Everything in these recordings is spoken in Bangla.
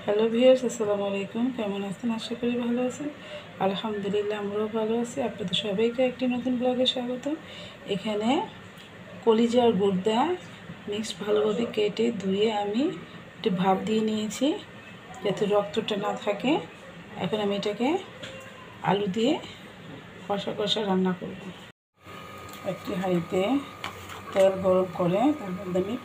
হ্যালো ভিউয়ার্স, আসসালামু আলাইকুম। কেমন আছেন? আশা করি ভালো আছেন। আলহামদুলিল্লাহ, আমরাও ভালো আছি। আপনাদের সবাইকে একটি নতুন ব্লগে স্বাগত। এখানে কলিজা আর গুর্দা মিক্সড ভালোভাবে কেটে ধুয়ে আমি একটু ভাপ দিয়ে নিয়েছি যাতে রক্তটা না থাকে। এখন আমি এটাকে আলু দিয়ে কষা কষা রান্না করব। একটি হাঁড়িতে তেল গরম করে তার মধ্যে আমি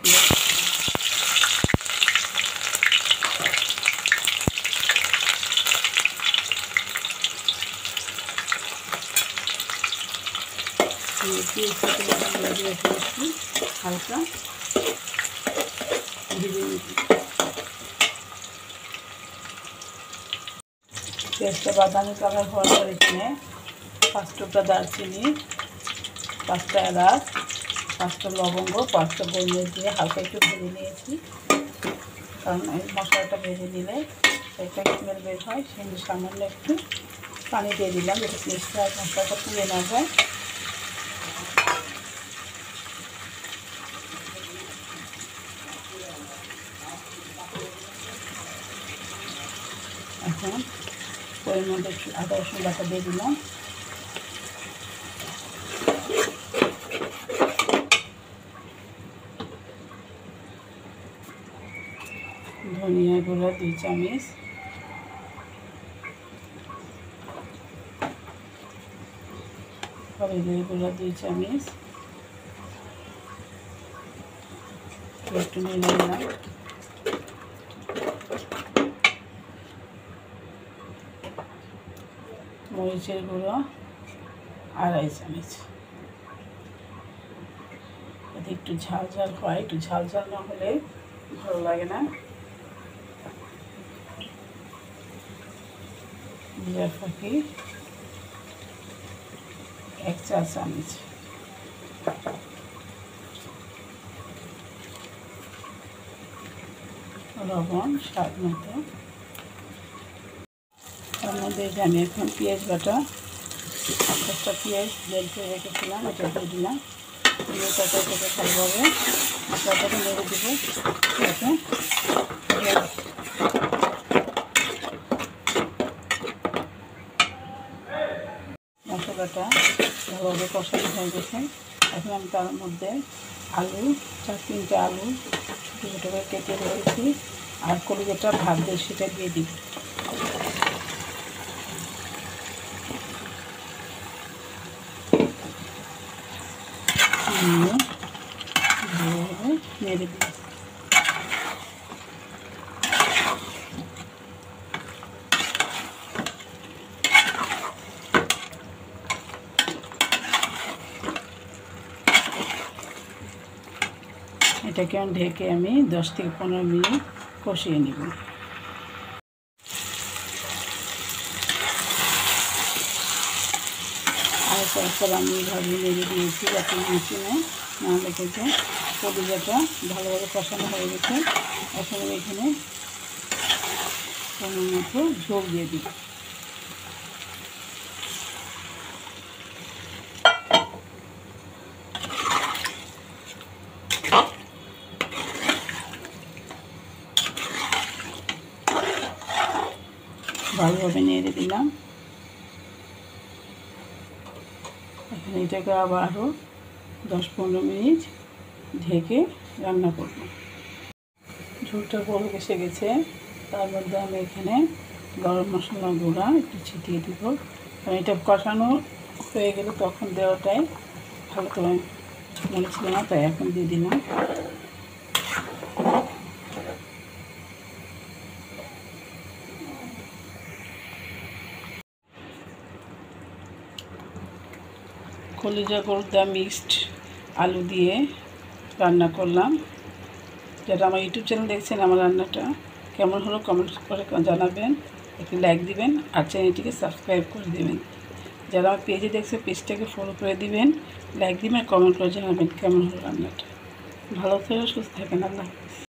হালকা ভেজে নিচ্ছি। পেঁয়াজটা বাদামি কালার হওয়ার পর এখানে 5 টুকরা দারচিনি, 5টা এলাচ, 5টা লবঙ্গ, 5টা গোলমরিচ দিয়ে হালকা একটু ভেজে নিয়েছি। কারণ এই মশলাটা ভেজে দিলে একটা স্মেল বের হয়। সেই সামান্য একটু পানি দিয়ে দিলাম যাতে পেঁয়াজটা আর মশলাটা পুড়ে না যায়। এখন পরিমাণ একটু আদা রসুন বাটা দিয়ে দিলাম। ধনিয়া গুঁড়া 2 চামচ, হলুদের গুঁড়া 2 চামচ, একটু নিয়ে নিলাম। মরিচের গুঁড়ো 2.5 চামচ। যদি একটু ঝাল ঝাল হয়, একটু ঝাল ঝাল না হলে ভালো লাগে না। জিরা ফাঁকি 1 চা চামচ, লবণ স্বাদ মতো। তার মধ্যে আমি এখন পেঁয়াজ বাটা 1টা পেঁয়াজ বের করে রেখেছিলাম, এটা দিয়ে দিলাম। পেঁয়াজটাকে ভালোভাবে মশলাটাকে নেড়ে দেবো যাতে মশলাটা ভালোভাবে কষানো হয়ে গেছে। এখন আমি তার মধ্যে আলু 4-3টে আলু ছোটো ছোটো করে কেটে রেখেছি আর কলিজাটা ভাত দিয়ে সেটা দিয়ে দিব। ভালোভাবে নেড়ে দিই। এটাকে ঢেকে আমি 10 থেকে 15 মিনিট কষিয়ে নেব। আর তারপর আমি এইভাবে নেড়ে দিয়েছি যাতে মেশিনে না লেগেছে। কলিজাটা ভালোভাবে কষানো হয়ে গেছে। এখন আমি এখানে কোনো মতো ঝোল দিয়ে দিই। ভালোভাবে নেড়ে দিলাম। এখন এটাকে আবারও 10-15 মিনিট ঢেকে রান্না করব। ঝোলটা বল এসে গেছে। তার মধ্যে আমি এখানে গরম মশলা গুঁড়া একটু ছিটিয়ে দিব। কারণ এটা কষানো হয়ে গেলে তখন দেওয়াটাই ভালো করে মনে ছিল না, তাই এখন দিয়ে দিলাম। কলিজা গুর্দা মিক্সড আলু দিয়ে রান্না করলাম। যারা আমার ইউটিউব চ্যানেল দেখছেন, আমার রান্নাটা কেমন হলো কমেন্ট করে জানাবেন, একটি লাইক দিবেন আর চ্যানেলটিকে সাবস্ক্রাইব করে দেবেন। যারা আমার পেজে দেখছে পেজটাকে ফলো করে দিবেন, লাইক দিবেন, কমেন্ট করে জানাবেন কেমন হলো রান্নাটা। ভালো থাকবেন, সুস্থ থাকবেন। আল্লাহ হাফেজ।